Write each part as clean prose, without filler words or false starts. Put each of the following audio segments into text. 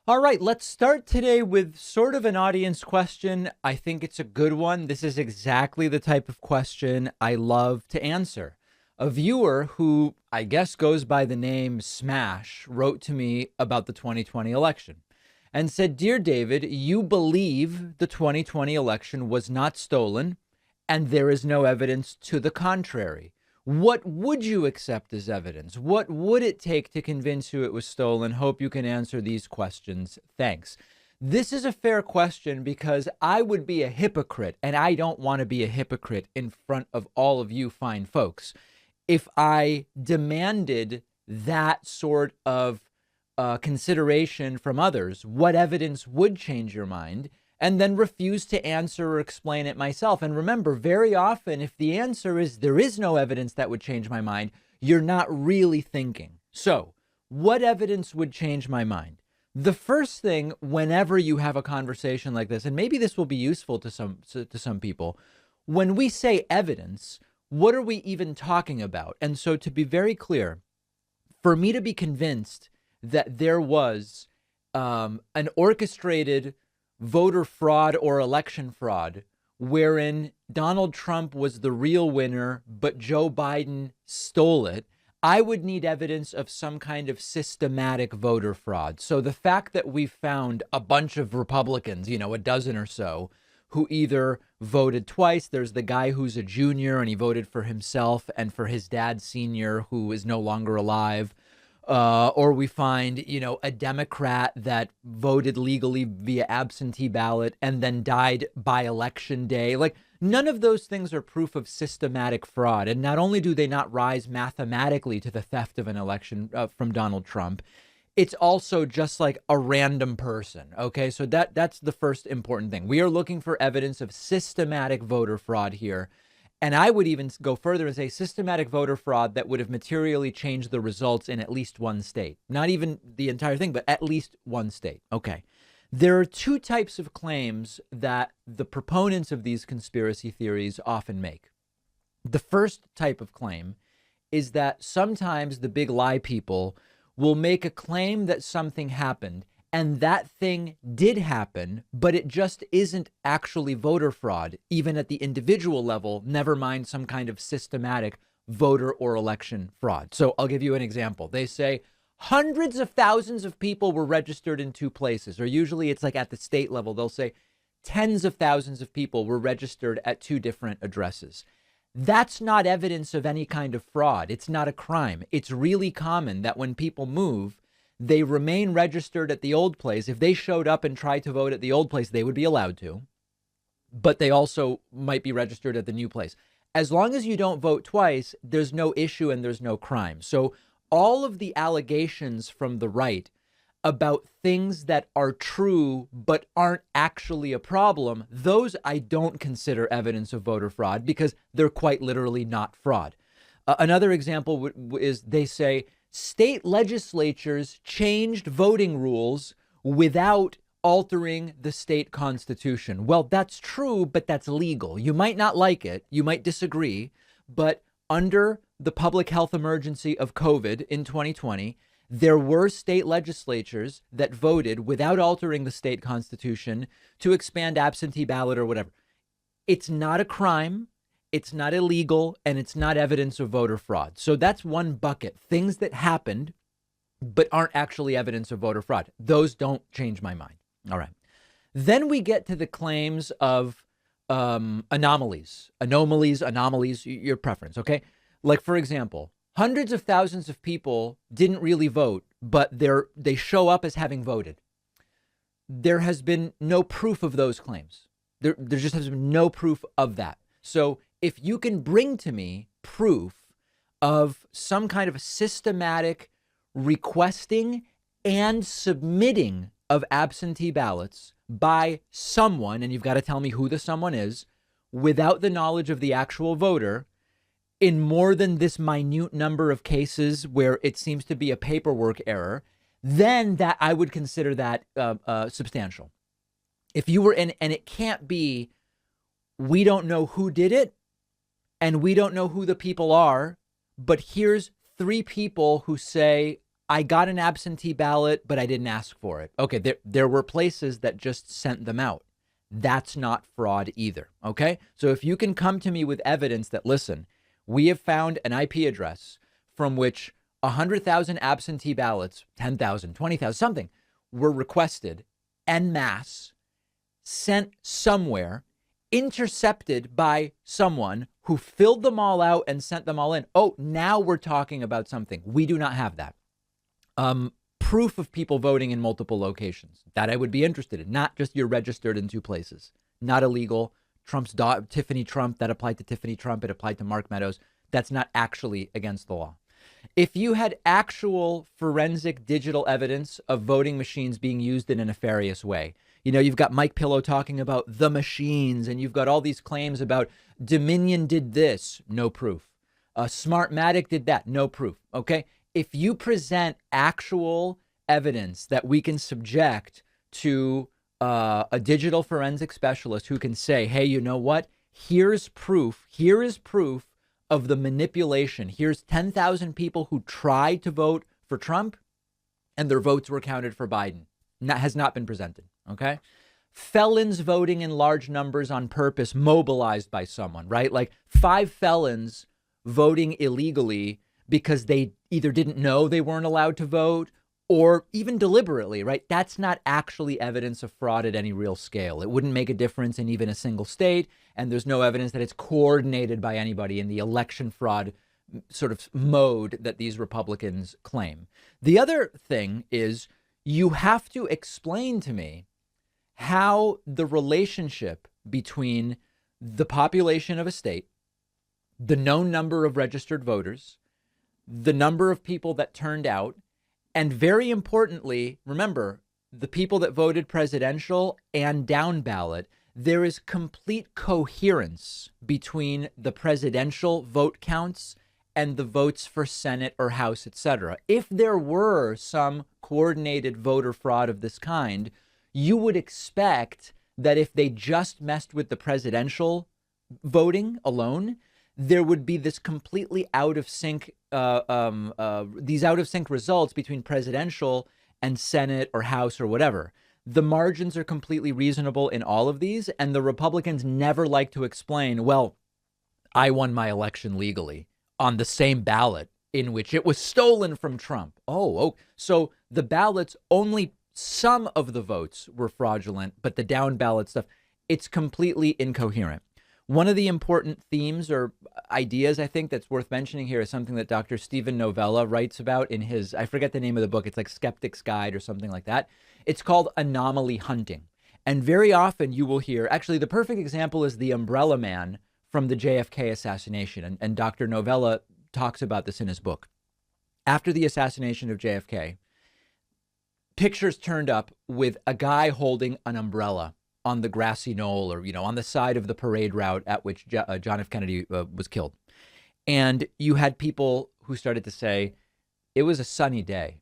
All right, let's start today with sort of an audience question. I think it's a good one. This is exactly the type of question I love to answer. A viewer who I guess goes by the name Smash wrote to me about the 2020 election and said, "Dear David, you believe the 2020 election was not stolen and there is no evidence to the contrary. What would you accept as evidence? What would it take to convince you it was stolen? Hope you can answer these questions. Thanks." This is a fair question because I would be a hypocrite, and I don't want to be a hypocrite in front of all of you fine folks, if I demanded that sort of consideration from others. What evidence would change your mind? And then refuse to answer or explain it myself. And remember, very often, if the answer is there is no evidence that would change my mind, you're not really thinking. So what evidence would change my mind? The first thing, whenever you have a conversation like this, and maybe this will be useful to some people, when we say evidence, what are we even talking about? And so to be very clear, for me to be convinced that there was an orchestrated voter fraud or election fraud wherein Donald Trump was the real winner, but Joe Biden stole it, I would need evidence of some kind of systematic voter fraud. So the fact that we found a bunch of Republicans, a dozen or so, who either voted twice. There's the guy who's a junior and he voted for himself and for his dad senior, who is no longer alive. Or we find, a Democrat that voted legally via absentee ballot and then died by election day. Like, none of those things are proof of systematic fraud. And not only do they not rise mathematically to the theft of an election from Donald Trump, it's also just like a random person. OK, so that's the first important thing. We are looking for evidence of systematic voter fraud here. And I would even go further and say systematic voter fraud that would have materially changed the results in at least one state. Not even the entire thing, but at least one state. Okay. There are two types of claims that the proponents of these conspiracy theories often make. The first type of claim is that sometimes the big lie people will make a claim that something happened, and that thing did happen, but it just isn't actually voter fraud, even at the individual level, never mind some kind of systematic voter or election fraud. So I'll give you an example. They say hundreds of thousands of people were registered in two places, or usually it's like at the state level, they'll say tens of thousands of people were registered at two different addresses. That's not evidence of any kind of fraud. It's not a crime. It's really common that when people move, they remain registered at the old place. If they showed up and tried to vote at the old place, they would be allowed to, but they also might be registered at the new place. As long as you don't vote twice, there's no issue and there's no crime. So all of the allegations from the right about things that are true but aren't actually a problem, those I don't consider evidence of voter fraud because they're quite literally not fraud. Another example is they say state legislatures changed voting rules without altering the state constitution. Well, that's true, but that's legal. You might not like it. You might disagree. But under the public health emergency of COVID in 2020, there were state legislatures that voted without altering the state constitution to expand absentee ballot or whatever. It's not a crime. It's not illegal, and it's not evidence of voter fraud. So that's one bucket. Things that happened but aren't actually evidence of voter fraud. Those don't change my mind. All right. Then we get to the claims of anomalies, your preference. OK, like, for example, hundreds of thousands of people didn't really vote, but they show up as having voted. There has been no proof of those claims. There just has been no proof of that. So if you can bring to me proof of some kind of systematic requesting and submitting of absentee ballots by someone, and you've got to tell me who the someone is, without the knowledge of the actual voter, in more than this minute number of cases where it seems to be a paperwork error, then that I would consider that substantial. If you were in, and it can't be, we don't know who did it, and we don't know who the people are, but here's three people who say I got an absentee ballot, but I didn't ask for it. Okay, there were places that just sent them out. That's not fraud either, okay? So if you can come to me with evidence that, listen, we have found an IP address from which 100,000 absentee ballots, 10,000, 20,000, something, were requested en masse, sent somewhere, intercepted by someone who filled them all out and sent them all in. Oh, now we're talking about something. We do not have that. Proof of people voting in multiple locations. That I would be interested in. Not just you're registered in 2 places. Not illegal. Trump's daughter, Tiffany Trump, that applied to Tiffany Trump. It applied to Mark Meadows. That's not actually against the law. If you had actual forensic digital evidence of voting machines being used in a nefarious way, you know, you've got MyPillow talking about the machines, and you've got all these claims about Dominion did this, no proof. Smartmatic did that, no proof. Okay. If you present actual evidence that we can subject to a digital forensic specialist who can say, hey, you know what? Here's proof. Here is proof of the manipulation. Here's 10,000 people who tried to vote for Trump and their votes were counted for Biden. That has not been presented. Okay. Felons voting in large numbers on purpose, mobilized by someone, right? Like 5 felons voting illegally because they either didn't know they weren't allowed to vote or even deliberately, right? That's not actually evidence of fraud at any real scale. It wouldn't make a difference in even a single state. And there's no evidence that it's coordinated by anybody in the election fraud sort of mode that these Republicans claim. The other thing is you have to explain to me how the relationship between the population of a state, the known number of registered voters, the number of people that turned out, and very importantly, remember, the people that voted presidential and down ballot, there is complete coherence between the presidential vote counts and the votes for Senate or House, etc. If there were some coordinated voter fraud of this kind, you would expect that if they just messed with the presidential voting alone, there would be this completely out of sync, these out of sync results between presidential and Senate or House or whatever. The margins are completely reasonable in all of these. And the Republicans never like to explain, well, I won my election legally on the same ballot in which it was stolen from Trump. Oh, so the ballots, only some of the votes were fraudulent, but the down ballot stuff, it's completely incoherent. One of the important themes or ideas I think that's worth mentioning here is something that Dr. Stephen Novella writes about in his, I forget the name of the book. It's like Skeptic's Guide or something like that. It's called Anomaly Hunting. And very often you will hear, actually the perfect example is the umbrella man from the JFK assassination. And Dr. Novella talks about this in his book. After the assassination of JFK, pictures turned up with a guy holding an umbrella on the grassy knoll or, on the side of the parade route at which John F. Kennedy was killed. And you had people who started to say, it was a sunny day.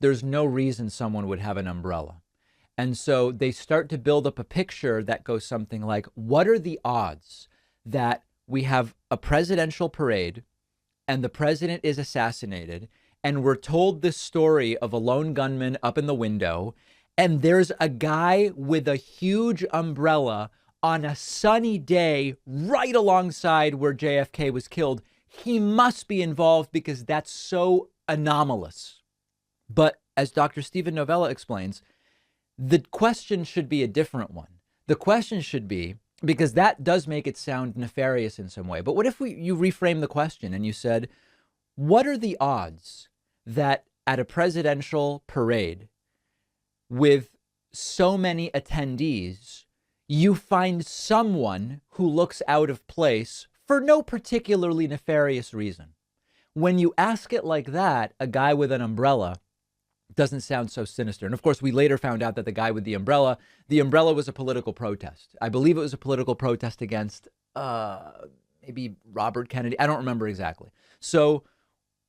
There's no reason someone would have an umbrella. And so they start to build up a picture that goes something like, what are the odds that we have a presidential parade and the president is assassinated and we're told this story of a lone gunman up in the window and there's a guy with a huge umbrella on a sunny day right alongside where JFK was killed. He must be involved because that's so anomalous. But as Dr. Stephen Novella explains, the question should be a different one. The question should be, because that does make it sound nefarious in some way, but what if you reframe the question and you said, what are the odds that at a presidential parade with so many attendees, you find someone who looks out of place for no particularly nefarious reason? When you ask it like that, a guy with an umbrella doesn't sound so sinister. And of course, we later found out that the guy with the umbrella was a political protest. I believe it was a political protest against maybe Robert Kennedy. I don't remember exactly. So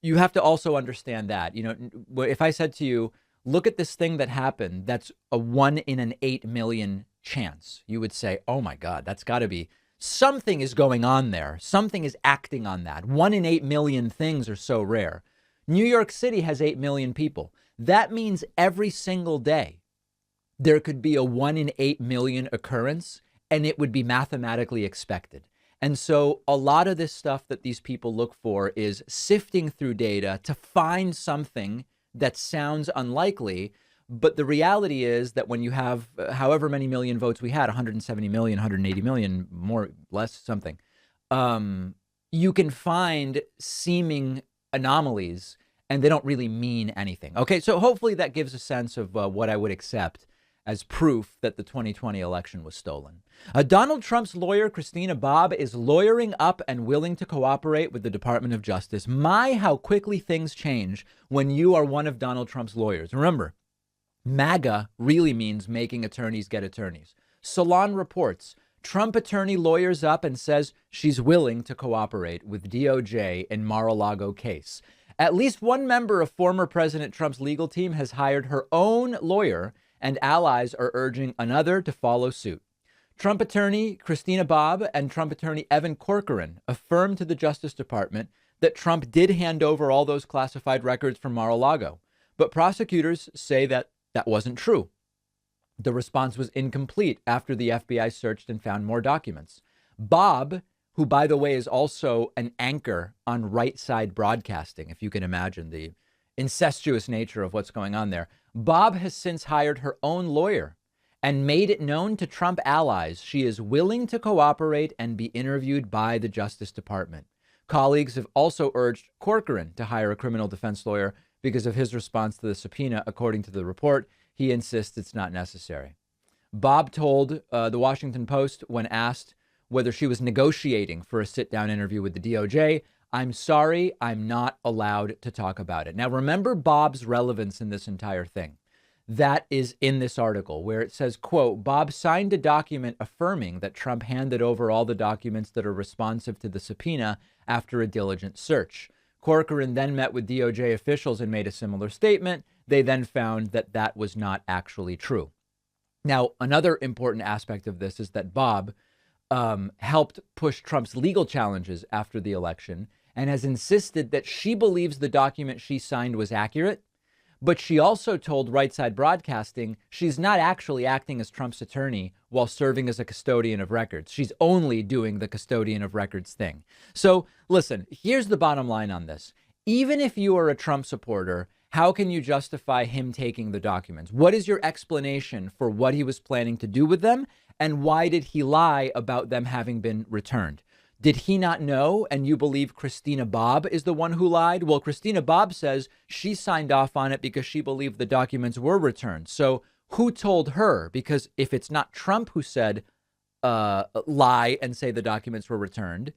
you have to also understand that, if I said to you, look at this thing that happened, that's a 1 in an 8 million chance, you would say, oh my God, that's got to be, something is going on there. Something is acting on that. 1 in 8 million things are so rare. New York City has 8 million people. That means every single day there could be a 1 in 8 million occurrence, and it would be mathematically expected. And so a lot of this stuff that these people look for is sifting through data to find something that sounds unlikely. But the reality is that when you have however many million votes we had, 170 million, 180 million, more, less, something, you can find seeming anomalies and they don't really mean anything. Okay, so hopefully that gives a sense of what I would accept as proof that the 2020 election was stolen. Donald Trump's lawyer, Christina Bobb, is lawyering up and willing to cooperate with the Department of Justice. My, how quickly things change when you are one of Donald Trump's lawyers. Remember, MAGA really means making attorneys get attorneys. Salon reports, Trump attorney lawyers up and says she's willing to cooperate with DOJ in Mar-a-Lago case. At least one member of former President Trump's legal team has hired her own lawyer, and allies are urging another to follow suit. Trump attorney Christina Bobb and Trump attorney Evan Corcoran affirmed to the Justice Department that Trump did hand over all those classified records from Mar-a-Lago, but prosecutors say that wasn't true. The response was incomplete after the FBI searched and found more documents. Bobb, who, by the way, is also an anchor on Right Side Broadcasting, if you can imagine the incestuous nature of what's going on there, Bobb has since hired her own lawyer and made it known to Trump allies she is willing to cooperate and be interviewed by the Justice Department. Colleagues have also urged Corcoran to hire a criminal defense lawyer because of his response to the subpoena. According to the report, he insists it's not necessary. Bobb told the Washington Post when asked whether she was negotiating for a sit-down interview with the DOJ, "I'm sorry, I'm not allowed to talk about it." Now, remember Bobb's relevance in this entire thing. That is in this article where it says, quote, Bobb signed a document affirming that Trump handed over all the documents that are responsive to the subpoena after a diligent search. Corcoran then met with DOJ officials and made a similar statement. They then found that that was not actually true. Now, another important aspect of this is that Bobb helped push Trump's legal challenges after the election and has insisted that she believes the document she signed was accurate. But she also told Right Side Broadcasting she's not actually acting as Trump's attorney while serving as a custodian of records. She's only doing the custodian of records thing. So listen, here's the bottom line on this. Even if you are a Trump supporter, how can you justify him taking the documents? What is your explanation for what he was planning to do with them? And why did he lie about them having been returned? Did he not know? And you believe Christina Bobb is the one who lied? Well, Christina Bobb says she signed off on it because she believed the documents were returned. So who told her? Because if it's not Trump who said lie and say the documents were returned,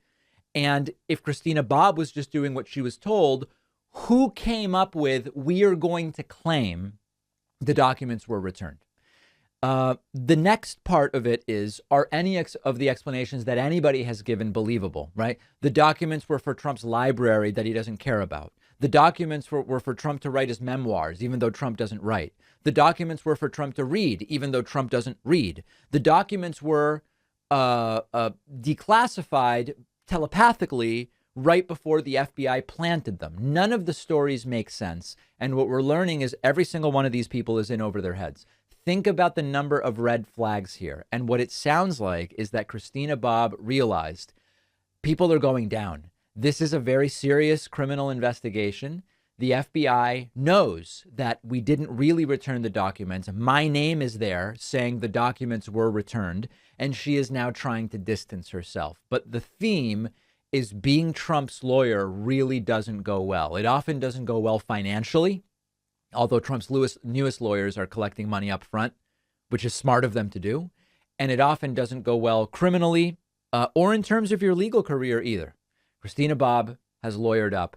and if Christina Bobb was just doing what she was told, who came up with we are going to claim the documents were returned? The next part of it is, are any of the explanations that anybody has given believable, right? The documents were for Trump's library that he doesn't care about. The documents were for Trump to write his memoirs, even though Trump doesn't write. The documents were for Trump to read, even though Trump doesn't read. The documents were declassified telepathically right before the FBI planted them. None of the stories make sense. And what we're learning is every single one of these people is in over their heads. Think about the number of red flags here. And what it sounds like is that Christina Bobb realized people are going down. This is a very serious criminal investigation. The FBI knows that we didn't really return the documents. My name is there saying the documents were returned, and she is now trying to distance herself. But the theme is being Trump's lawyer really doesn't go well. It often doesn't go well financially. Although Trump's newest lawyers are collecting money up front, which is smart of them to do. And it often doesn't go well criminally or in terms of your legal career either. Christina Bobb has lawyered up.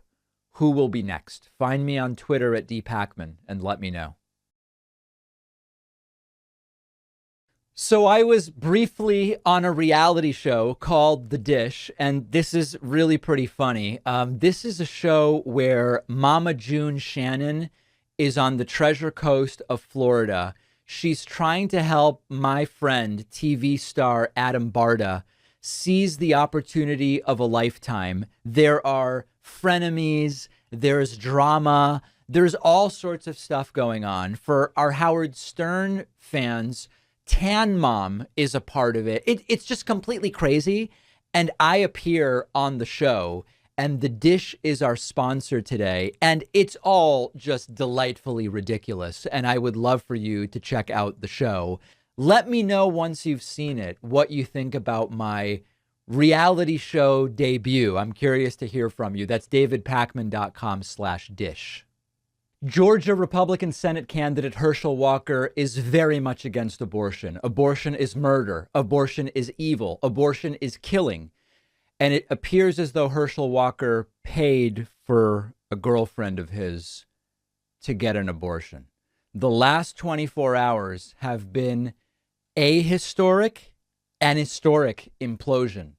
Who will be next? Find me on Twitter at @Pakman and let me know. So I was briefly on a reality show called The Dish, and this is really pretty funny. This is a show where Mama June Shannon is on the Treasure Coast of Florida. She's trying to help my friend, TV star Adam Barta, seize the opportunity of a lifetime. There are frenemies there's drama, there's all sorts of stuff going on. For our Howard Stern fans, Tan Mom is a part of it. It's just completely crazy. And I appear on the show, and The Dish is our sponsor today. And it's all just delightfully ridiculous. And I would love for you to check out the show. Let me know once you've seen it what you think about my reality show debut. I'm curious to hear from you. That's davidpakman.com/dish. Georgia Republican Senate candidate Herschel Walker is very much against abortion. Abortion is murder. Abortion is evil. Abortion is killing. And it appears as though Herschel Walker paid for a girlfriend of his to get an abortion. The last 24 hours have been a historic and historic implosion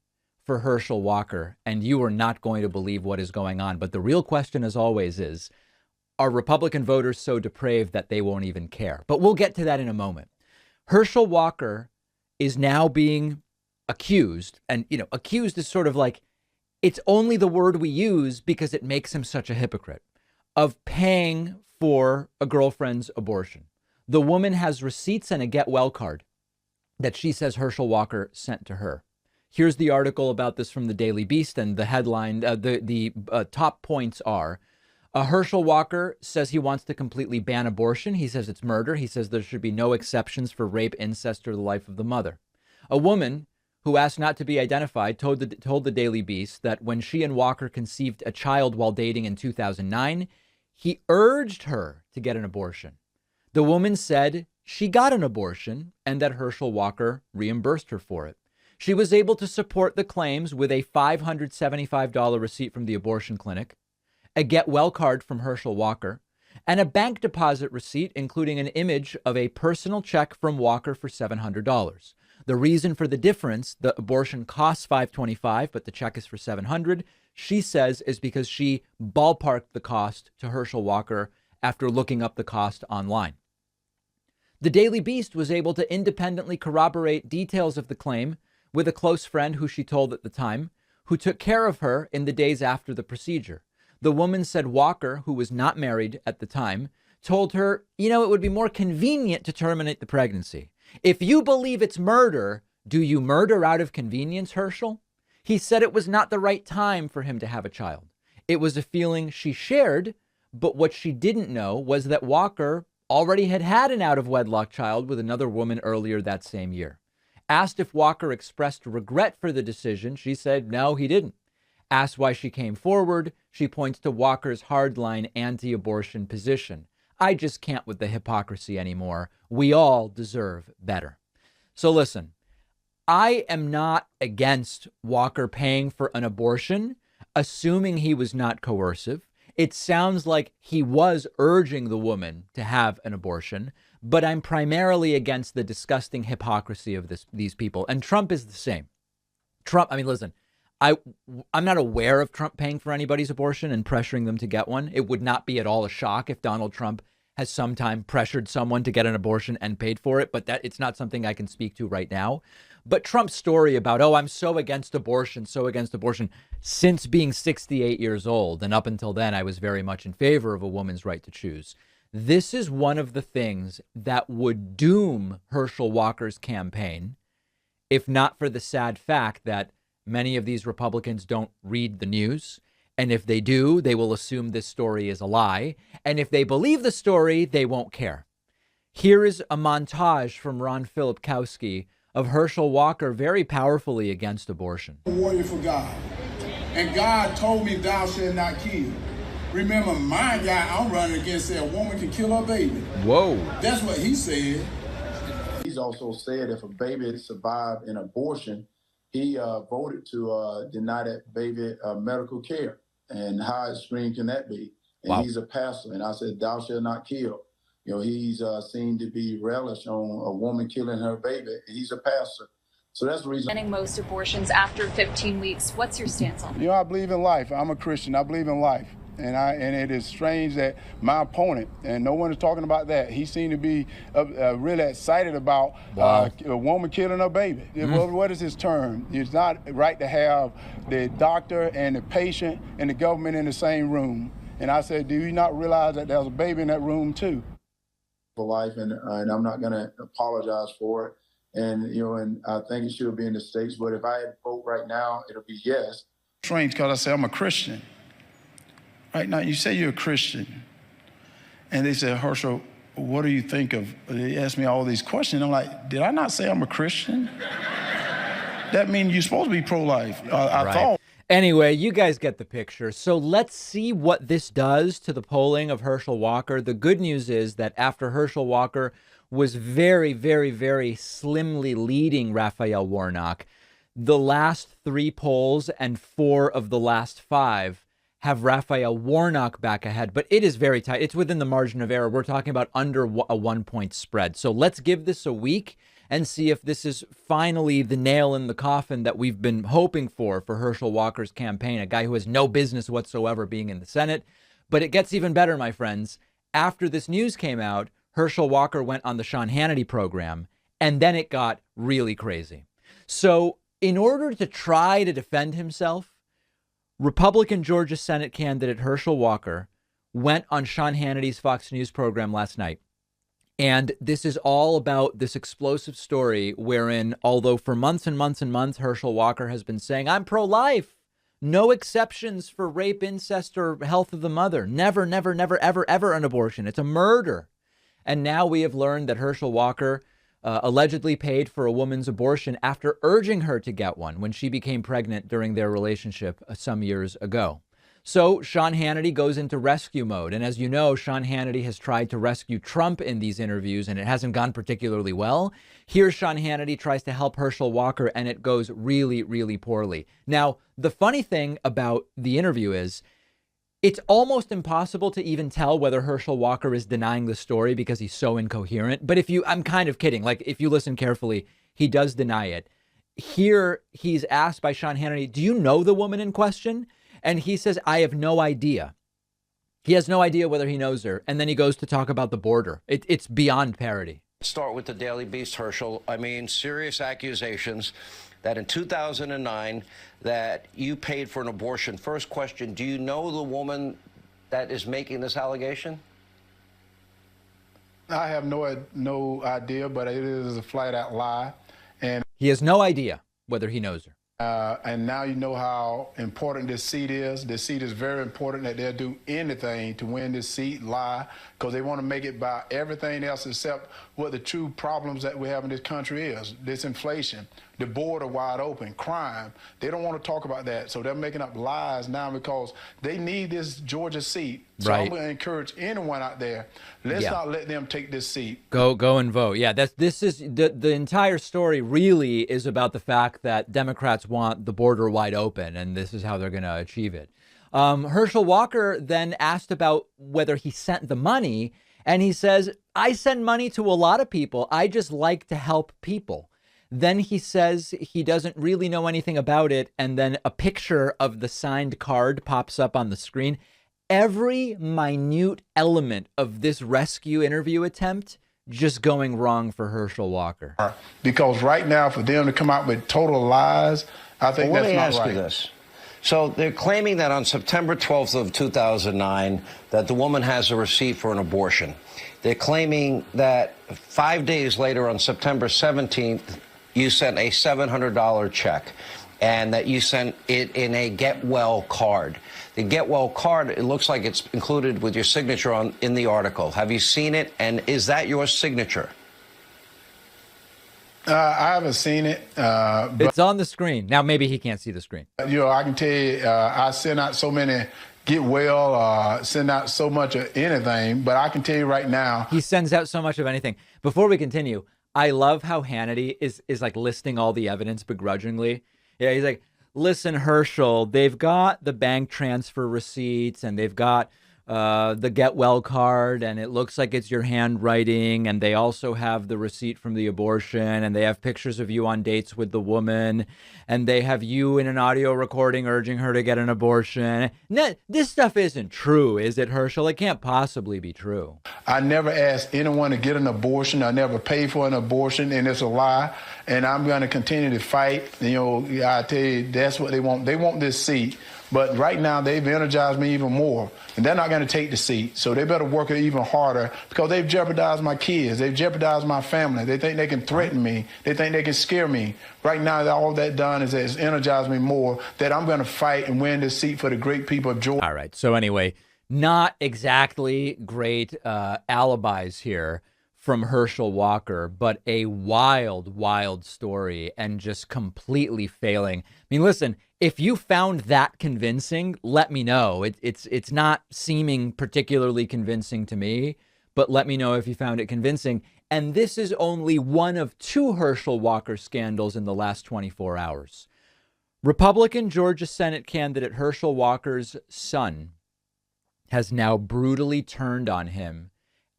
for Herschel Walker. And you are not going to believe what is going on. But the real question, as always, is, are Republican voters so depraved that they won't even care? But we'll get to that in a moment. Herschel Walker is now being accused. And, you know, accused is sort of like, it's only the word we use because it makes him such a hypocrite, of paying for a girlfriend's abortion. The woman has receipts and a get well card that she says Herschel Walker sent to her. Here's the article about this from the Daily Beast, and the headline, the top points are, Herschel Walker says he wants to completely ban abortion. He says it's murder. He says there should be no exceptions for rape, incest, or the life of the mother. A woman who asked not to be identified told the Daily Beast that when she and Walker conceived a child while dating in 2009, he urged her to get an abortion. The woman said she got an abortion and that Herschel Walker reimbursed her for it. She was able to support the claims with a $575 receipt from the abortion clinic, a get well card from Herschel Walker, and a bank deposit receipt, including an image of a personal check from Walker for $700. The reason for the difference, the abortion costs $525, but the check is for $700, she says is because she ballparked the cost to Herschel Walker after looking up the cost online. The Daily Beast was able to independently corroborate details of the claim with a close friend who she told at the time, who took care of her in the days after the procedure. The woman said Walker, who was not married at the time, told her, it would be more convenient to terminate the pregnancy. If you believe it's murder, do you murder out of convenience, Herschel? He said it was not the right time for him to have a child. It was a feeling she shared, but what she didn't know was that Walker already had an out-of-wedlock child with another woman earlier that same year. Asked if Walker expressed regret for the decision, she said no, he didn't. Asked why she came forward, she points to Walker's hardline anti-abortion position. I just can't with the hypocrisy anymore. We all deserve better. So listen, I am not against Walker paying for an abortion, assuming he was not coercive. It sounds like he was urging the woman to have an abortion, but I'm primarily against the disgusting hypocrisy of these people. And Trump is the same. Listen, I'm not aware of Trump paying for anybody's abortion and pressuring them to get one. It would not be at all a shock if Donald Trump has sometime pressured someone to get an abortion and paid for it, but that it's not something I can speak to right now. But Trump's story about, I'm so against abortion, since being 68 years old, and up until then, I was very much in favor of a woman's right to choose. This is one of the things that would doom Herschel Walker's campaign, if not for the sad fact that many of these Republicans don't read the news. And if they do, they will assume this story is a lie. And if they believe the story, they won't care. Here is a montage from Ron Filipkowski of Herschel Walker very powerfully against abortion. A warrior for God. And God told me, thou shalt not kill. Remember, my guy I'm running against said a woman can kill her baby. Whoa. That's what he said. He's also said if a baby survived an abortion, he voted to deny that baby medical care. And how extreme can that be? And wow. He's a pastor. And I said, thou shalt not kill. He's seemed to be relish on a woman killing her baby. He's a pastor. So that's the reason. Banning most abortions after 15 weeks. What's your stance on that? I believe in life. I'm a Christian. I believe in life. And it is strange that my opponent, and no one is talking about that, he seemed to be really excited about a woman killing her baby. What is his term? It's not right to have the doctor and the patient and the government in the same room. And I said, do you not realize that there was a baby in that room too? For life, and I'm not going to apologize for it. And, you know, and I think it should be in the States. But if I had to vote right now, it'll be yes. Strange, because I say I'm a Christian. Right now, you say you're a Christian. And they said, Herschel, what do you think of? They asked me all these questions. I'm like, did I not say I'm a Christian? That means you're supposed to be pro-life. I thought. Anyway, you guys get the picture. So let's see what this does to the polling of Herschel Walker. The good news is that after Herschel Walker was very, very, very slimly leading Raphael Warnock, the last 3 polls and 4 of the last 5 have Raphael Warnock back ahead, but it is very tight. It's within the margin of error. We're talking about under a 1-point spread. So let's give this a week and see if this is finally the nail in the coffin that we've been hoping for Herschel Walker's campaign, a guy who has no business whatsoever being in the Senate. But it gets even better, my friends. After this news came out, Herschel Walker went on the Sean Hannity program, and then it got really crazy. So in order to try to defend himself, Republican Georgia Senate candidate Herschel Walker went on Sean Hannity's Fox News program last night. And this is all about this explosive story wherein, although for months and months and months, Herschel Walker has been saying, I'm pro-life, no exceptions for rape, incest, or health of the mother. Never, never, never, ever, ever an abortion. It's a murder. And now we have learned that Herschel Walker allegedly paid for a woman's abortion after urging her to get one when she became pregnant during their relationship some years ago. So Sean Hannity goes into rescue mode. And as you know, Sean Hannity has tried to rescue Trump in these interviews, and it hasn't gone particularly well. Here, Sean Hannity tries to help Herschel Walker, and it goes really, really poorly. Now, the funny thing about the interview is it's almost impossible to even tell whether Herschel Walker is denying the story because he's so incoherent. But I'm kind of kidding. Like, if you listen carefully, he does deny it. Here, he's asked by Sean Hannity, do you know the woman in question? And he says, I have no idea. He has no idea whether he knows her. And then he goes to talk about the border. It's beyond parody. Start with the Daily Beast, Herschel. I mean, serious accusations that in 2009 that you paid for an abortion. First question, do you know the woman that is making this allegation? I have no idea, but it is a flat-out lie. And he has no idea whether he knows her. And now you know how important this seat is. This seat is very important, that they'll do anything to win this seat, lie, because they want to make it about everything else except what the true problems that we have in this country is. This inflation, the border wide open, crime. They don't want to talk about that. So they're making up lies now because they need this Georgia seat. So I'm going to encourage anyone out there, let's not let them take this seat. Go and vote. Yeah, this is the entire story really is about the fact that Democrats want the border wide open, and this is how they're going to achieve it. Herschel Walker then asked about whether he sent the money, and he says, I send money to a lot of people. I just like to help people. Then he says he doesn't really know anything about it, and then a picture of the signed card pops up on the screen. Every minute element of this rescue interview attempt just going wrong for Herschel Walker. Because right now, for them to come out with total lies, I think that's not right. Let me ask you this. So they're claiming that on September 12th of 2009, that the woman has a receipt for an abortion. They're claiming that 5 days later, on September 17th, you sent a $700 check, and that you sent it in a Get Well card. The Get Well card, it looks like it's included with your signature in the article. Have you seen it, and is that your signature? I haven't seen it. But, it's on the screen. Now, maybe he can't see the screen. You know, I can tell you, I send out so many Get Well, send out so much of anything, but I can tell you right now. He sends out so much of anything. Before we continue, I love how Hannity is like listing all the evidence begrudgingly. Yeah, he's like, listen, Herschel, they've got the bank transfer receipts, and they've got the Get Well card, and it looks like it's your handwriting, and they also have the receipt from the abortion, and they have pictures of you on dates with the woman, and they have you in an audio recording urging her to get an abortion. This stuff isn't true, is it, Herschel? It can't possibly be true. I never asked anyone to get an abortion. I never paid for an abortion, and it's a lie. and I'm going to continue to fight. You know, I tell you, that's what they want. They want this seat. But right now, they've energized me even more. And they're not going to take the seat. So they better work it even harder because they've jeopardized my kids. They've jeopardized my family. They think they can threaten me. They think they can scare me. Right now, all that done is it's energized me more that I'm going to fight and win this seat for the great people of Georgia. All right. So anyway, not exactly great alibis here from Herschel Walker, but a wild, wild story and just completely failing. I mean, listen, if you found that convincing, let me know. It's not seeming particularly convincing to me, but let me know if you found it convincing. And this is only one of two Herschel Walker scandals in the last 24 hours. Republican Georgia Senate candidate Herschel Walker's son has now brutally turned on him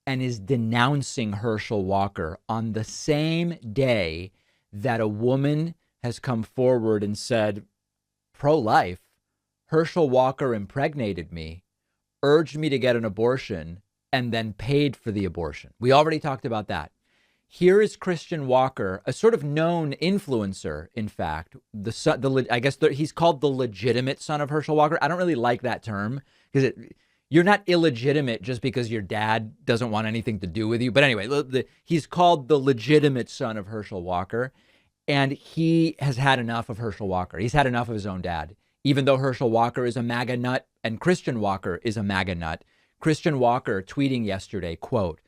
and is denouncing Herschel Walker on the same day that a woman has come forward and said, pro-life, Herschel Walker impregnated me, urged me to get an abortion, and then paid for the abortion. We already talked about that. Here is Christian Walker, a sort of known influencer, in fact. I guess he's called the legitimate son of Herschel Walker. I don't really like that term because you're not illegitimate just because your dad doesn't want anything to do with you. But anyway, he's called the legitimate son of Herschel Walker. And he has had enough of Herschel Walker. He's had enough of his own dad. Even though Herschel Walker is a MAGA nut and Christian Walker is a MAGA nut, Christian Walker tweeting yesterday, quote,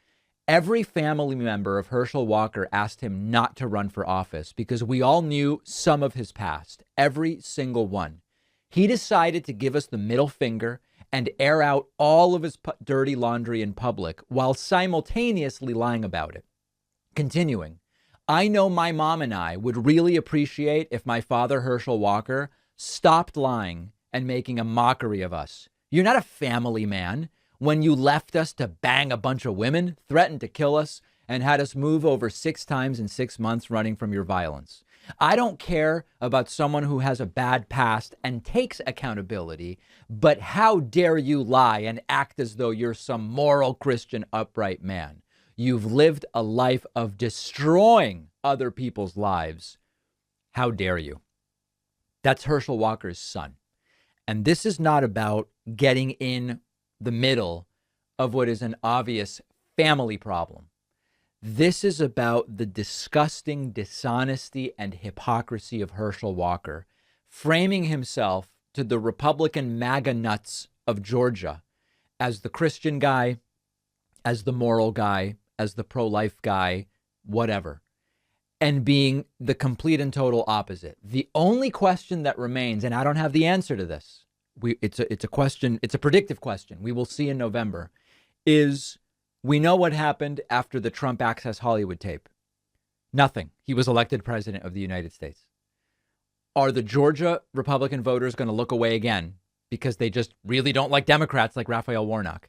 every family member of Herschel Walker asked him not to run for office because we all knew some of his past, every single one. He decided to give us the middle finger and air out all of his dirty laundry in public while simultaneously lying about it. Continuing, I know my mom and I would really appreciate if my father, Herschel Walker, stopped lying and making a mockery of us. You're not a family man. When you left us to bang a bunch of women, threatened to kill us, and had us move over 6 times in 6 months running from your violence. I don't care about someone who has a bad past and takes accountability, but how dare you lie and act as though you're some moral Christian upright man? You've lived a life of destroying other people's lives. How dare you? That's Herschel Walker's son. And this is not about getting in the middle of what is an obvious family problem. This is about the disgusting dishonesty and hypocrisy of Herschel Walker, framing himself to the Republican MAGA nuts of Georgia as the Christian guy, as the moral guy, as the pro-life guy, whatever, and being the complete and total opposite. The only question that remains, and I don't have the answer to this, it's a question, it's a predictive question, we will see in November, is we know what happened after the Trump Access Hollywood tape. Nothing. He was elected president of the United States. Are the Georgia Republican voters going to look away again because they just really don't like Democrats like Raphael Warnock?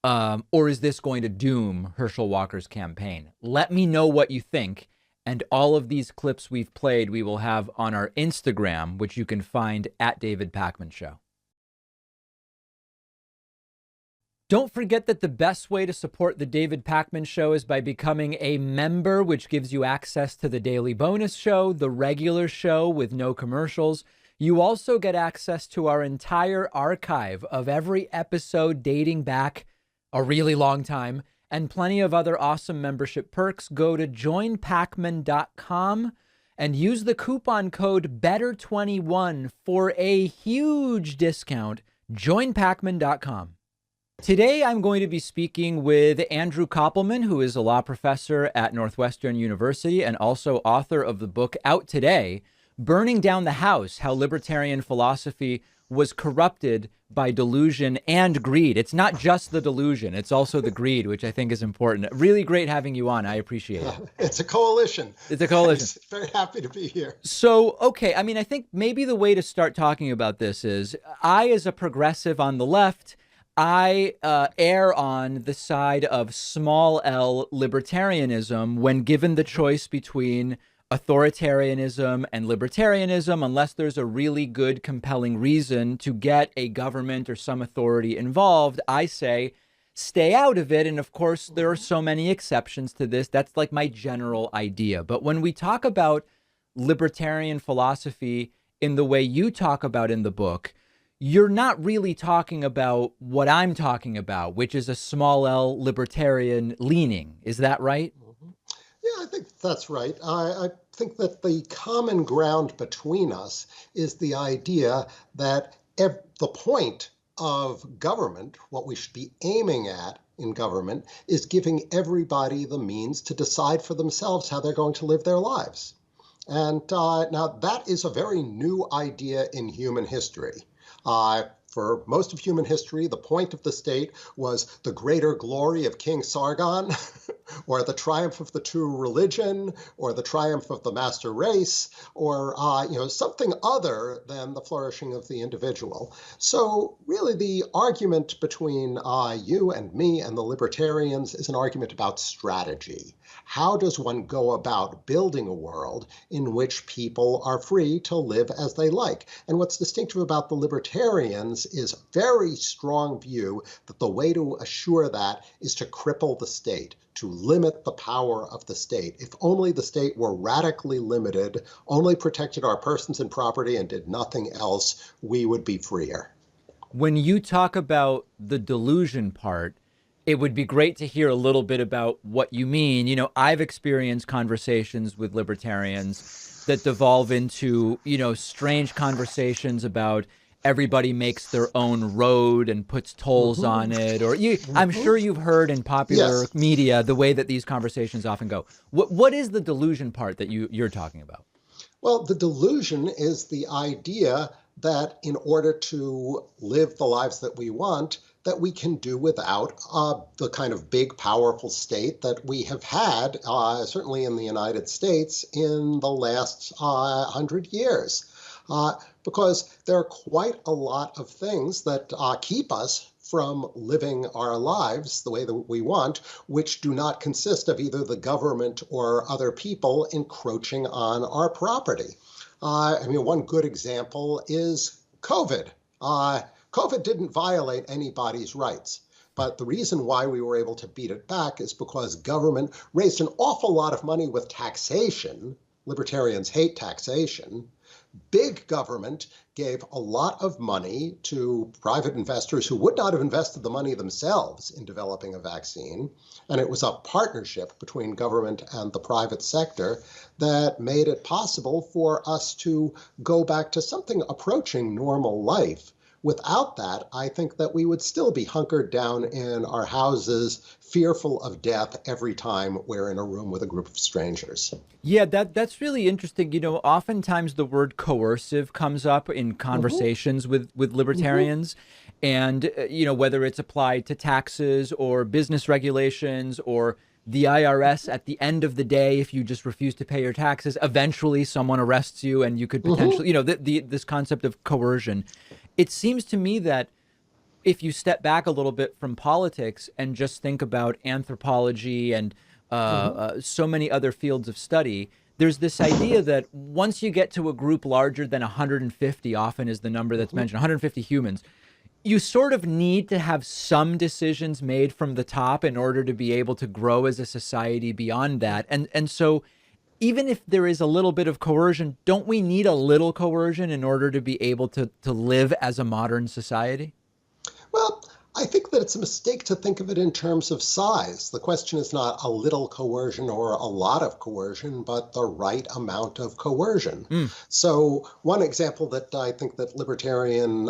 Or is this going to doom Herschel Walker's campaign? Let me know what you think. And all of these clips we've played, we will have on our Instagram, which you can find at David Pakman Show. Don't forget that the best way to support the David Pakman Show is by becoming a member, which gives you access to the daily bonus show, the regular show with no commercials. You also get access to our entire archive of every episode dating back a really long time, and plenty of other awesome membership perks. Go to joinpakman.com and use the coupon code BETTER21 for a huge discount. Joinpakman.com. Today, I'm going to be speaking with Andrew Koppelman, who is a law professor at Northwestern University and also author of the book out today, Burning Down the House, How Libertarian Philosophy Was Corrupted by Delusion and Greed. It's not just the delusion, it's also the greed, which I think is important. Really great having you on. I appreciate it. It's a coalition. It's a coalition. I'm very happy to be here. So, okay, I mean, I think maybe the way to start talking about this is I, as a progressive on the left, I err on the side of small L libertarianism when given the choice between authoritarianism and libertarianism, unless there's a really good, compelling reason to get a government or some authority involved. I say stay out of it. And of course, there are so many exceptions to this. That's like my general idea. But when we talk about libertarian philosophy in the way you talk about in the book, you're not really talking about what I'm talking about, which is a small L libertarian leaning. Is that right? Yeah, I think that's right. I think that the common ground between us is the idea that the point of government, what we should be aiming at in government, is giving everybody the means to decide for themselves how they're going to live their lives. And now that is a very new idea in human history. For most of human history, the point of the state was the greater glory of King Sargon, or the triumph of the true religion, or the triumph of the master race, or something other than the flourishing of the individual. So really the argument between you and me and the libertarians is an argument about strategy. How does one go about building a world in which people are free to live as they like? And what's distinctive about the libertarians is a very strong view that the way to assure that is to cripple the state, to limit the power of the state. If only the state were radically limited, only protected our persons and property and did nothing else, we would be freer. When you talk about the delusion part, it would be great to hear a little bit about what you mean. You know, I've experienced conversations with libertarians that devolve into, strange conversations about everybody makes their own road and puts tolls on it. Or I'm sure you've heard in popular media the way that these conversations often go. What is the delusion part that you're talking about? Well, the delusion is the idea that in order to live the lives that we want, that we can do without the kind of big, powerful state that we have had, certainly in the United States, in the last 100 years. Because there are quite a lot of things that keep us from living our lives the way that we want, which do not consist of either the government or other people encroaching on our property. One good example is COVID. COVID didn't violate anybody's rights. But the reason why we were able to beat it back is because government raised an awful lot of money with taxation. Libertarians hate taxation. Big government gave a lot of money to private investors who would not have invested the money themselves in developing a vaccine. And it was a partnership between government and the private sector that made it possible for us to go back to something approaching normal life. Without that, I think that we would still be hunkered down in our houses, fearful of death every time we're in a room with a group of strangers. Yeah, that's really interesting. Oftentimes the word coercive comes up in conversations with libertarians. And, whether it's applied to taxes or business regulations or the IRS at the end of the day, if you just refuse to pay your taxes, eventually someone arrests you and you could potentially, this concept of coercion. It seems to me that if you step back a little bit from politics and just think about anthropology and so many other fields of study, there's this idea that once you get to a group larger than 150, often is the number that's mentioned, 150 humans, you sort of need to have some decisions made from the top in order to be able to grow as a society beyond that. And so even if there is a little bit of coercion, don't we need a little coercion in order to be able to live as a modern society? Well, I think that it's a mistake to think of it in terms of size. The question is not a little coercion or a lot of coercion, but the right amount of coercion. So one example that I think that libertarian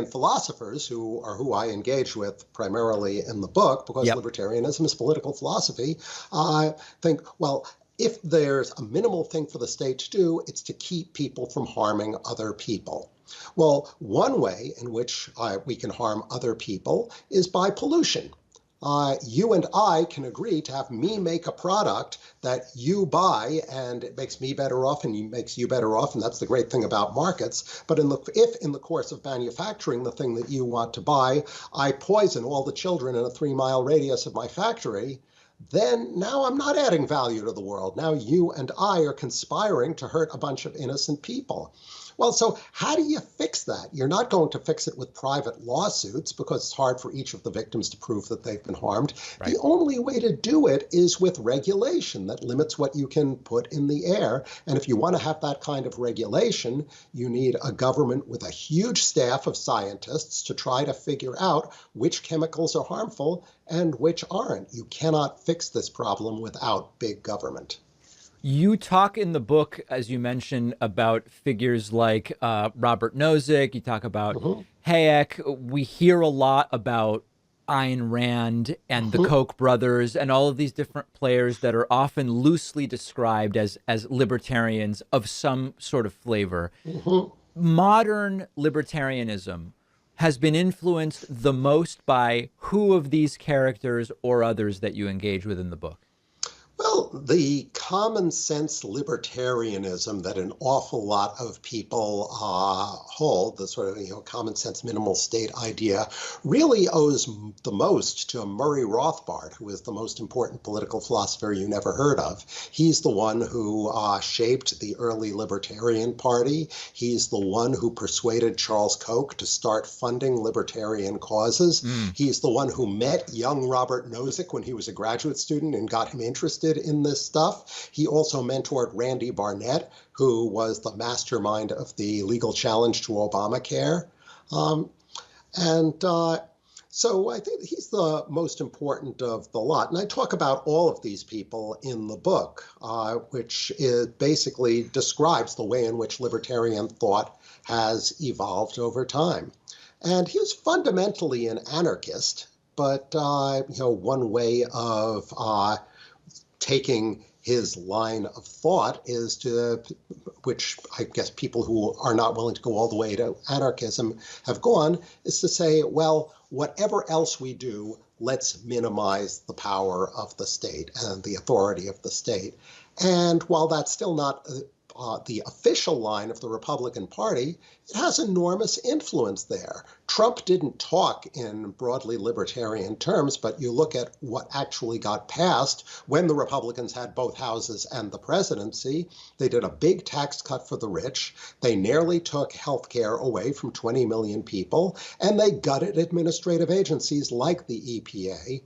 philosophers who I engage with primarily in the book, because libertarianism is political philosophy, think, well, if there's a minimal thing for the state to do, it's to keep people from harming other people. Well, one way in which we can harm other people is by pollution. You and I can agree to have me make a product that you buy, and it makes me better off and it makes you better off, and that's the great thing about markets. But if in the course of manufacturing the thing that you want to buy, I poison all the children in a 3-mile radius of my factory, then now I'm not adding value to the world. Now you and I are conspiring to hurt a bunch of innocent people. Well, so how do you fix that? You're not going to fix it with private lawsuits because it's hard for each of the victims to prove that they've been harmed. Right. The only way to do it is with regulation that limits what you can put in the air. And if you want to have that kind of regulation, you need a government with a huge staff of scientists to try to figure out which chemicals are harmful and which aren't. You cannot fix this problem without big government. You talk in the book, as you mentioned, about figures like Robert Nozick. You talk about Hayek. We hear a lot about Ayn Rand and the Koch brothers and all of these different players that are often loosely described as libertarians of some sort of flavor. Modern libertarianism has been influenced the most by who of these characters or others that you engage with in the book? Well, the common sense libertarianism that an awful lot of people hold, the sort of common sense minimal state idea, really owes the most to Murray Rothbard, who is the most important political philosopher you never heard of. He's the one who shaped the early Libertarian Party. He's the one who persuaded Charles Koch to start funding libertarian causes. He's the one who met young Robert Nozick when he was a graduate student and got him interested in this stuff. He also mentored Randy Barnett, who was the mastermind of the legal challenge to Obamacare. So I think he's the most important of the lot. And I talk about all of these people in the book, which basically describes the way in which libertarian thought has evolved over time. And he was fundamentally an anarchist, but one way of taking his line of thought is to, which I guess people who are not willing to go all the way to anarchism have gone, is to say, well, whatever else we do, let's minimize the power of the state and the authority of the state. And while that's still not the official line of the Republican Party, it has enormous influence there. Trump didn't talk in broadly libertarian terms, but you look at what actually got passed when the Republicans had both houses and the presidency. They did a big tax cut for the rich. They nearly took health care away from 20 million people, and they gutted administrative agencies like the EPA,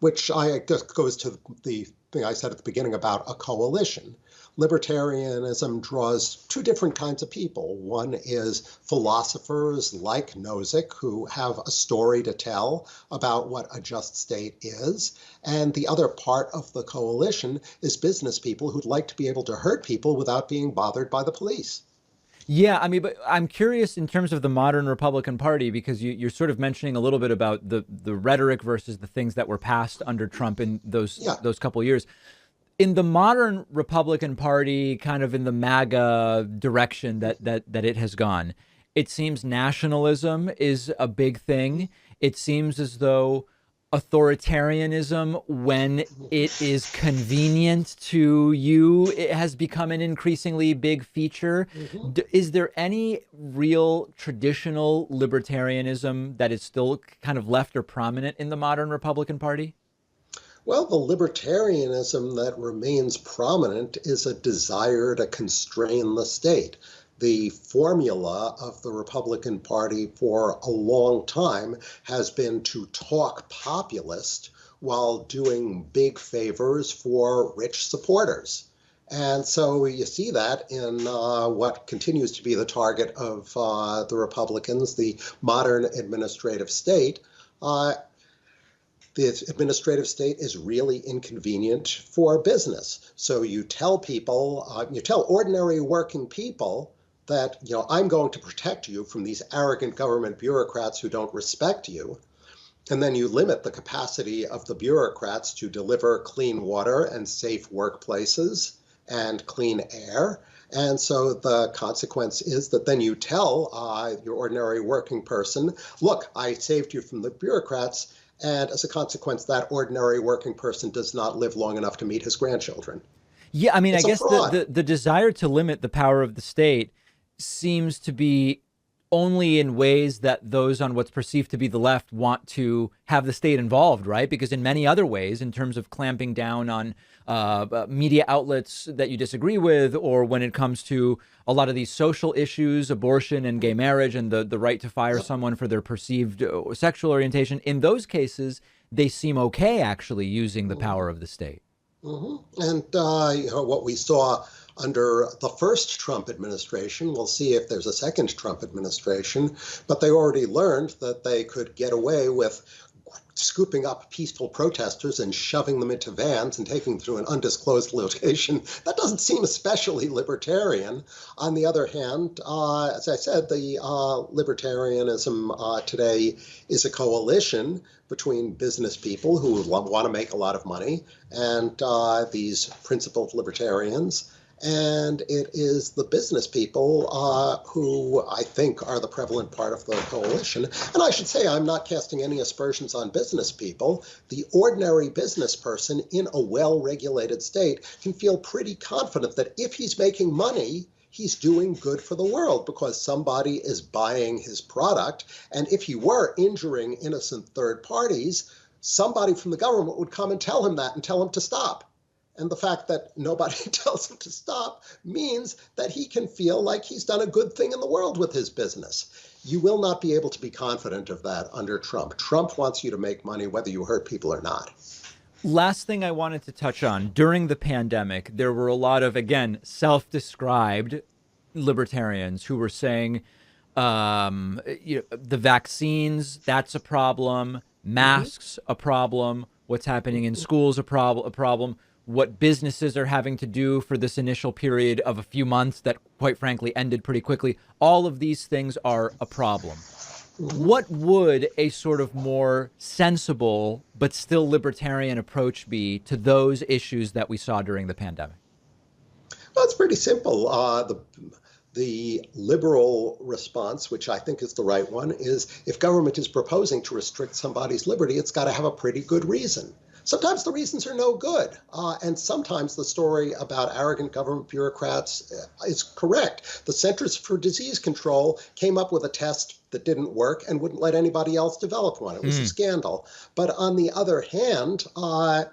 which I guess goes to the thing I said at the beginning about a coalition. Libertarianism draws two different kinds of people. One is philosophers like Nozick, who have a story to tell about what a just state is. And the other part of the coalition is business people who'd like to be able to hurt people without being bothered by the police. Yeah, I mean, but I'm curious in terms of the modern Republican Party, because you're sort of mentioning a little bit about the rhetoric versus the things that were passed under Trump in those couple of years. In the modern Republican Party, kind of in the MAGA direction that it has gone, it seems nationalism is a big thing. It seems as though authoritarianism, when it is convenient to you, it has become an increasingly big feature. Is there any real traditional libertarianism that is still kind of left or prominent in the modern Republican Party? Well, the libertarianism that remains prominent is a desire to constrain the state. The formula of the Republican Party for a long time has been to talk populist while doing big favors for rich supporters. And so you see that in what continues to be the target of the Republicans, the modern administrative state. The administrative state is really inconvenient for business. So you tell people, you tell ordinary working people that, I'm going to protect you from these arrogant government bureaucrats who don't respect you. And then you limit the capacity of the bureaucrats to deliver clean water and safe workplaces and clean air. And so the consequence is that then you tell your ordinary working person, look, I saved you from the bureaucrats. And as a consequence, that ordinary working person does not live long enough to meet his grandchildren. Yeah, I mean, I guess the desire to limit the power of the state seems to be only in ways that those on what's perceived to be the left want to have the state involved, right? Because in many other ways, in terms of clamping down on media outlets that you disagree with, or when it comes to a lot of these social issues, abortion and gay marriage and the right to fire someone for their perceived sexual orientation, in those cases, they seem okay actually using the power of the state. And what we saw under the first Trump administration, we'll see if there's a second Trump administration, but they already learned that they could get away with scooping up peaceful protesters and shoving them into vans and taking them through an undisclosed location. That doesn't seem especially libertarian. On the other hand, as I said, the libertarianism today is a coalition between business people who want to make a lot of money and these principled libertarians. And it is the business people who I think are the prevalent part of the coalition. And I should say, I'm not casting any aspersions on business people. The ordinary business person in a well-regulated state can feel pretty confident that if he's making money, he's doing good for the world because somebody is buying his product. And if he were injuring innocent third parties, somebody from the government would come and tell him that and tell him to stop. And the fact that nobody tells him to stop means that he can feel like he's done a good thing in the world with his business. You will not be able to be confident of that under Trump. Trump wants you to make money whether you hurt people or not. Last thing I wanted to touch on, during the pandemic, there were a lot of, again, self-described libertarians who were saying the vaccines, that's a problem, masks, a problem, what's happening in schools, a problem, what businesses are having to do for this initial period of a few months that, quite frankly, ended pretty quickly. All of these things are a problem. What would a sort of more sensible but still libertarian approach be to those issues that we saw during the pandemic? Well, it's pretty simple. The liberal response, which I think is the right one, is if government is proposing to restrict somebody's liberty, it's got to have a pretty good reason. Sometimes the reasons are no good, and sometimes the story about arrogant government bureaucrats is correct. The Centers for Disease Control came up with a test that didn't work and wouldn't let anybody else develop one. It was a scandal. But on the other hand, a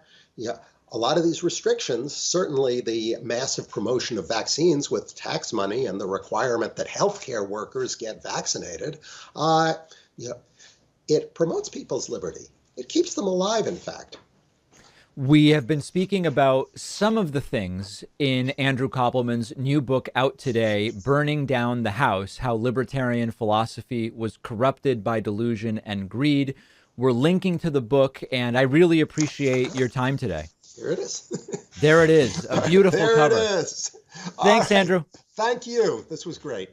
lot of these restrictions, certainly the massive promotion of vaccines with tax money and the requirement that healthcare workers get vaccinated, it promotes people's liberty. It keeps them alive, in fact. We have been speaking about some of the things in Andrew Koppelman's new book out today, Burning Down the House, How Libertarian Philosophy Was Corrupted by Delusion and Greed. We're linking to the book, and I really appreciate your time today. Here it is. There it is. A beautiful cover. There it is. Thanks, Andrew. Thank you. This was great.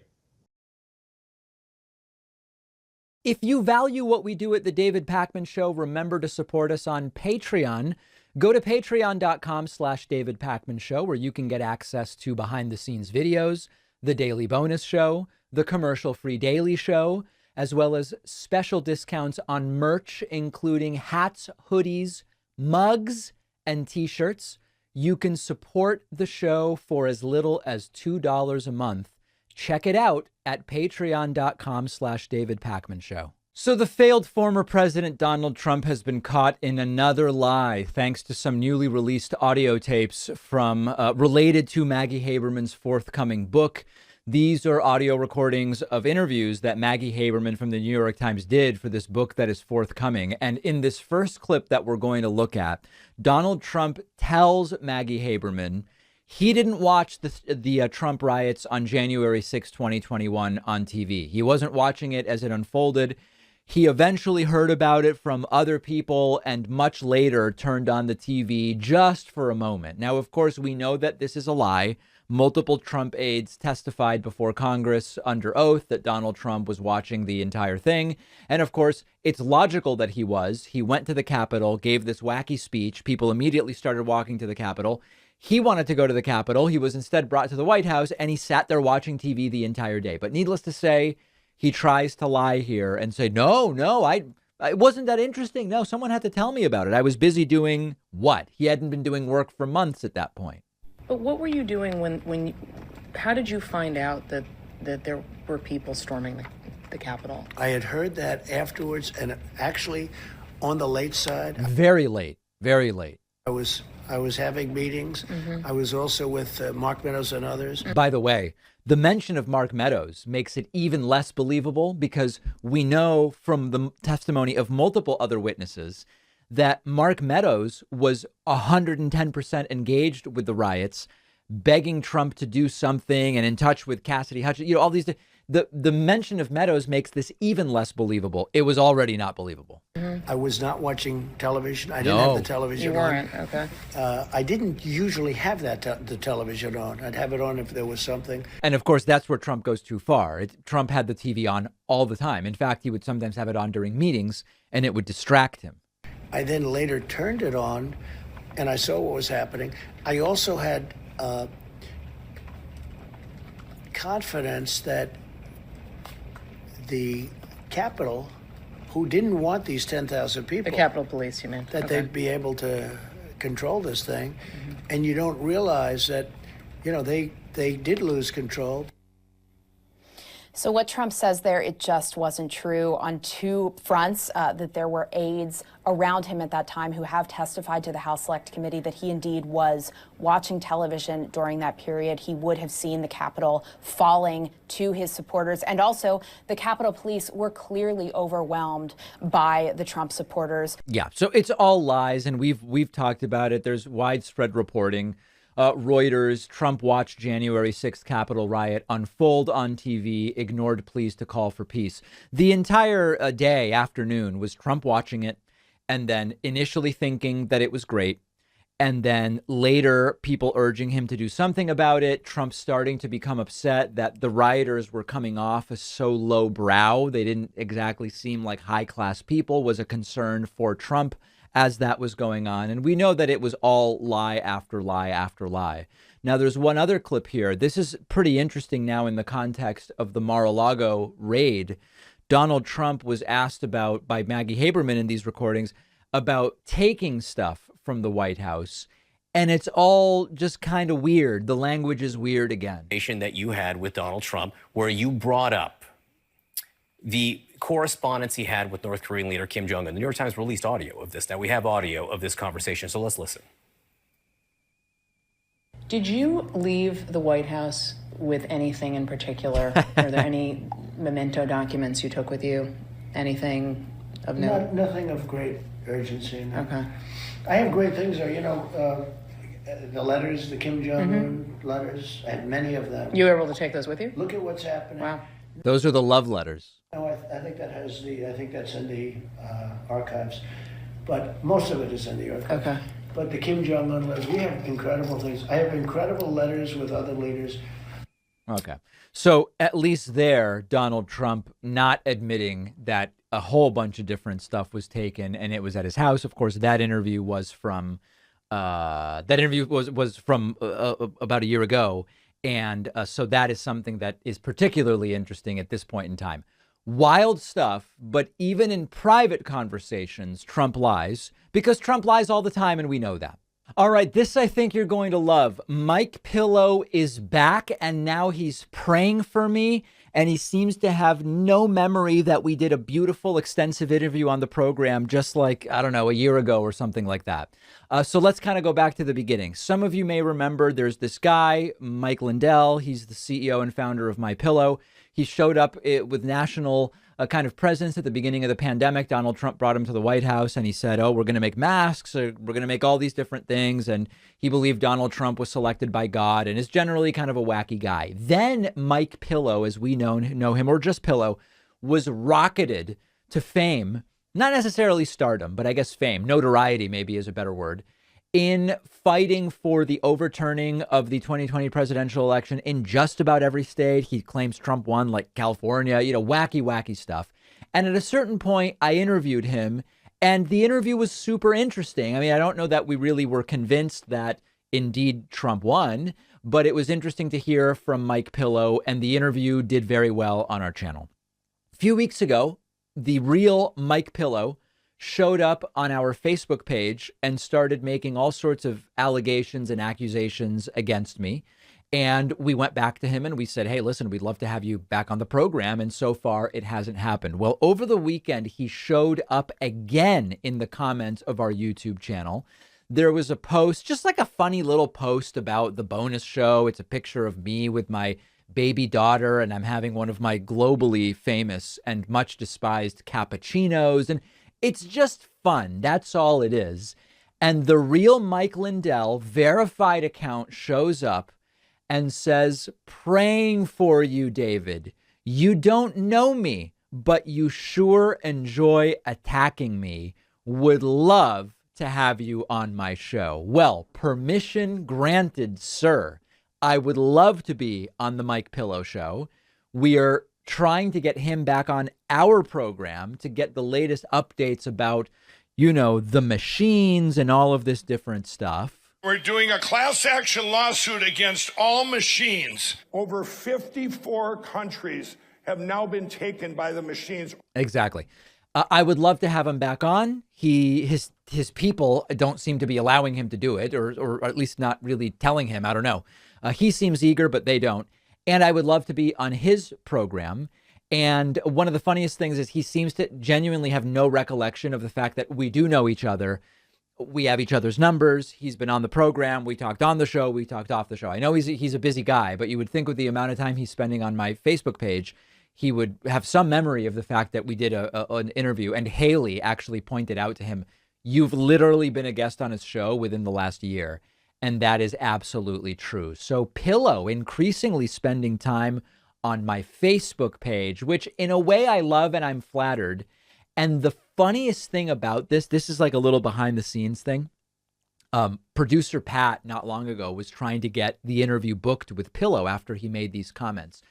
If you value what we do at the David Pakman Show, remember to support us on Patreon. Go to patreon.com/David Pakman Show, where you can get access to behind-the-scenes videos, the daily bonus show, the commercial-free daily show, as well as special discounts on merch, including hats, hoodies, mugs, and T-shirts. You can support the show for as little as $2 a month. Check it out at patreon.com/David Pakman Show. So the failed former President Donald Trump has been caught in another lie, thanks to some newly released audio tapes from related to Maggie Haberman's forthcoming book. These are audio recordings of interviews that Maggie Haberman from the New York Times did for this book that is forthcoming. And in this first clip that we're going to look at, Donald Trump tells Maggie Haberman he didn't watch the Trump riots on January 6, 2021 on TV. He wasn't watching it as it unfolded. He eventually heard about it from other people and much later turned on the TV just for a moment. Now, of course, we know that this is a lie. Multiple Trump aides testified before Congress under oath that Donald Trump was watching the entire thing. And of course, it's logical that he was. He went to the Capitol, gave this wacky speech. People immediately started walking to the Capitol. He wanted to go to the Capitol. He was instead brought to the White House, and he sat there watching TV the entire day. But needless to say, he tries to lie here and say, no, it wasn't that interesting. No, someone had to tell me about it. I was busy doing what? He hadn't been doing work for months at that point. But what were you doing how did you find out that there were people storming the Capitol. I had heard that afterwards, and actually on the late side. Very late, very late. I was having meetings. I was also with Mark Meadows and others. By the way, the mention of Mark Meadows makes it even less believable because we know from the testimony of multiple other witnesses that Mark Meadows was 110% engaged with the riots, begging Trump to do something and in touch with Cassidy Hutchinson. You know, all these. The mention of Meadows makes this even less believable. It was already not believable. I was not watching television. I didn't have the television You on. weren't, okay. I didn't usually have the television on. I'd have it on if there was something. And of course, that's where Trump goes too far. Trump had the TV on all the time. In fact, he would sometimes have it on during meetings and it would distract him. I then later turned it on and I saw what was happening. I also had confidence that the Capitol, who didn't want these 10,000 people. The Capitol Police, you mean? That Okay. they'd be able to control this thing. And you don't realize that, you know, they did lose control. So what Trump says there, it just wasn't true on two fronts, that there were aides around him at that time who have testified to the House Select Committee that he indeed was watching television during that period. He would have seen the Capitol falling to his supporters. And also the Capitol Police were clearly overwhelmed by the Trump supporters. Yeah, so it's all lies. And we've talked about it. There's widespread reporting. Reuters, Trump watched January 6th Capitol riot unfold on TV, ignored pleas to call for peace. The entire afternoon was Trump watching it and then initially thinking that it was great. And then later people urging him to do something about it. Trump starting to become upset that the rioters were coming off as so lowbrow. They didn't exactly seem like high class people, was a concern for Trump as that was going on. And we know that it was all lie after lie after lie. Now, there's one other clip here. This is pretty interesting now in the context of the Mar-a-Lago raid. Donald Trump was asked about by Maggie Haberman in these recordings about taking stuff from the White House. And it's all just kind of weird. The language is weird again. That you had with Donald Trump, where you brought up the correspondence he had with North Korean leader Kim Jong-un. The New York Times released audio of this. Now we have audio of this conversation, so let's listen. Did you leave the White House with anything in particular? Are there any memento documents you took with you? Anything of note? Nothing of great urgency. No. Okay. I have great things there. You know, the letters, the Kim Jong-un letters, I had many of them. You were able to take those with you? Look at what's happening. Wow. Those are the love letters. No, I think I think that's in the archives, but most of it is in the archives. Okay. But the Kim Jong-un letters, we have incredible things. I have incredible letters with other leaders. Okay. So at least there, Donald Trump not admitting that a whole bunch of different stuff was taken and it was at his house. Of course, that interview was from about a year ago. And so that is something that is particularly interesting at this point in time. Wild stuff, but even in private conversations, Trump lies because Trump lies all the time, and we know that. All right, this I think you're going to love. MyPillow is back, and now he's praying for me, and he seems to have no memory that we did a beautiful, extensive interview on the program just like, I don't know, a year ago or something like that. So let's kind of go back to the beginning. Some of you may remember there's this guy, Mike Lindell. He's the CEO and founder of MyPillow. He showed up with national kind of presence at the beginning of the pandemic. Donald Trump brought him to the White House and he said, oh, we're going to make masks. Or we're going to make all these different things. And he believed Donald Trump was selected by God and is generally kind of a wacky guy. Then MyPillow, as we know him, or just Pillow, was rocketed to fame, not necessarily stardom, but I guess fame, notoriety maybe is a better word, in fighting for the overturning of the 2020 presidential election in just about every state. He claims Trump won, like California, wacky stuff. And at a certain point, I interviewed him, and the interview was super interesting. I mean, I don't know that we really were convinced that indeed Trump won, but it was interesting to hear from MyPillow, and the interview did very well on our channel. A few weeks ago, the real MyPillow showed up on our Facebook page and started making all sorts of allegations and accusations against me. And we went back to him and we said, hey, listen, we'd love to have you back on the program. And so far, it hasn't happened. Well, over the weekend, he showed up again in the comments of our YouTube channel. There was a post, just like a funny little post about the bonus show. It's a picture of me with my baby daughter, and I'm having one of my globally famous and much despised cappuccinos. And it's just fun. That's all it is. And the real Mike Lindell verified account shows up and says, praying for you, David. You don't know me, but you sure enjoy attacking me. Would love to have you on my show. Well, permission granted, sir. I would love to be on the MyPillow show. We are trying to get him back on our program to get the latest updates about, you know, the machines and all of this different stuff. We're doing a class action lawsuit against all machines. Over 54 countries have now been taken by the machines. Exactly. I would love to have him back on. His people don't seem to be allowing him to do it, or at least not really telling him. I don't know. He seems eager, but they don't. And I would love to be on his program. And one of the funniest things is he seems to genuinely have no recollection of the fact that we do know each other. We have each other's numbers. He's been on the program. We talked on the show. We talked off the show. I know he's a busy guy, but you would think with the amount of time he's spending on my Facebook page, he would have some memory of the fact that we did an interview. And Haley actually pointed out to him, you've literally been a guest on his show within the last year. And that is absolutely true. So Pillow increasingly spending time on my Facebook page, which in a way I love and I'm flattered. And the funniest thing about this is like a little behind the scenes thing. Producer Pat not long ago was trying to get the interview booked with Pillow after he made these comments.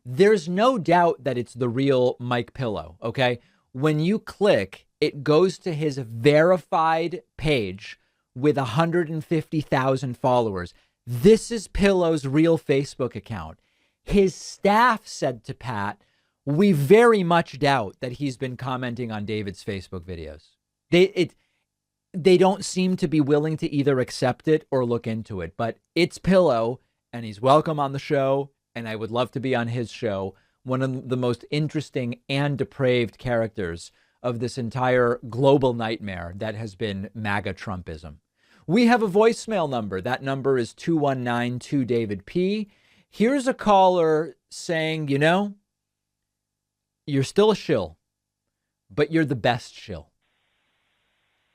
There's no doubt that it's the real MyPillow, okay? When you click, it goes to his verified page with 150,000 followers. This is Pillow's real Facebook account. His staff said to Pat, we very much doubt that he's been commenting on David's Facebook videos. They don't seem to be willing to either accept it or look into it, but it's Pillow and he's welcome on the show. And I would love to be on his show. One of the most interesting and depraved characters of this entire global nightmare that has been MAGA Trumpism. We have a voicemail number. That number is 219-2-DAVID-P. Here's a caller saying, you know, you're still a shill, but you're the best shill.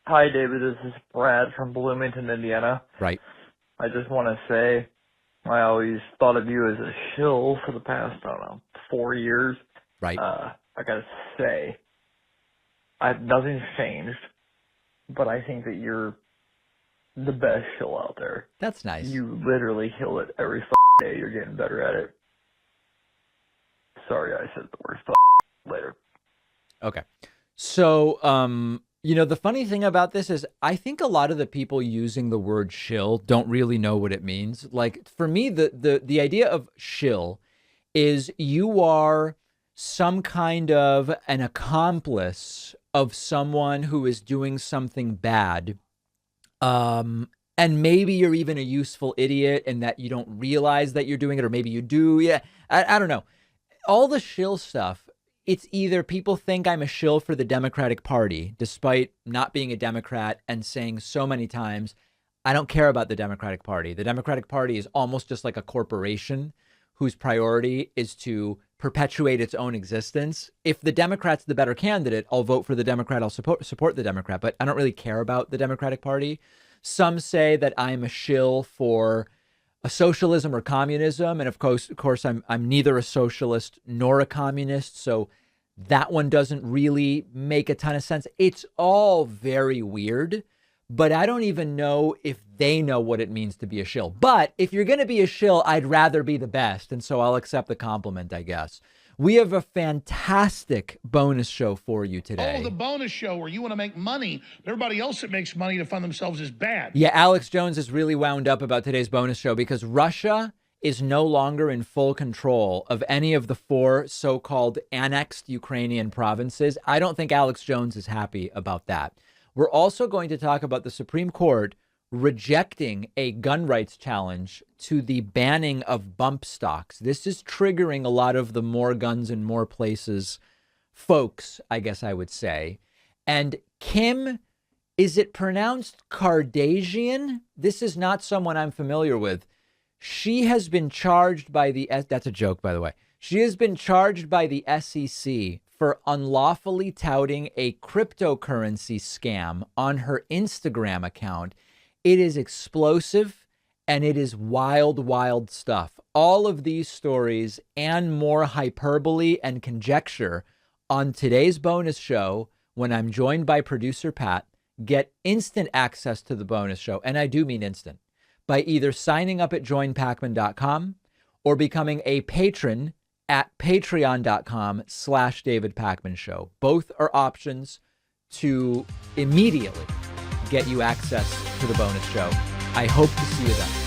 Hi, David. This is Brad from Bloomington, Indiana. Right. I just want to say I always thought of you as a shill for the past, 4 years. Right. I got to say, nothing's changed, but I think that you're the best shill out there. That's nice. You literally kill it every day. You're getting better at it. Sorry, I said the word later. Okay. So, you know, the funny thing about this is I think a lot of the people using the word shill don't really know what it means. Like for me, the idea of shill is you are some kind of an accomplice of someone who is doing something bad. And maybe you're even a useful idiot and that you don't realize that you're doing it, or maybe you do. Yeah, I don't know. All the shill stuff, it's either people think I'm a shill for the Democratic Party, despite not being a Democrat and saying so many times, I don't care about the Democratic Party. The Democratic Party is almost just like a corporation whose priority is to perpetuate its own existence. If the Democrat's the better candidate, I'll vote for the Democrat. I'll support the Democrat, but I don't really care about the Democratic Party. Some say that I'm a shill for a socialism or communism. And of course, I'm neither a socialist nor a communist. So that one doesn't really make a ton of sense. It's all very weird, but I don't even know if they know what it means to be a shill. But if you're going to be a shill, I'd rather be the best. And so I'll accept the compliment, I guess. We have a fantastic bonus show for you today. Oh, the bonus show where you want to make money, but everybody else that makes money to fund themselves is bad. Yeah, Alex Jones is really wound up about today's bonus show because Russia is no longer in full control of any of the 4 so-called annexed Ukrainian provinces. I don't think Alex Jones is happy about that. We're also going to talk about the Supreme Court rejecting a gun rights challenge to the banning of bump stocks. This is triggering a lot of the more guns in more places folks, I guess I would say. And Kim, is it pronounced Kardashian? This is not someone I'm familiar with. She has been charged by the, that's a joke, by the way. She has been charged by the SEC for unlawfully touting a cryptocurrency scam on her Instagram account. It is explosive and it is wild, wild stuff. All of these stories and more hyperbole and conjecture on today's bonus show when I'm joined by producer Pat. Get instant access to the bonus show, and I do mean instant, by either signing up at joinpakman.com or becoming a patron at patreon.com/David Pakman Show. Both are options to immediately get you access to the bonus show. I hope to see you then.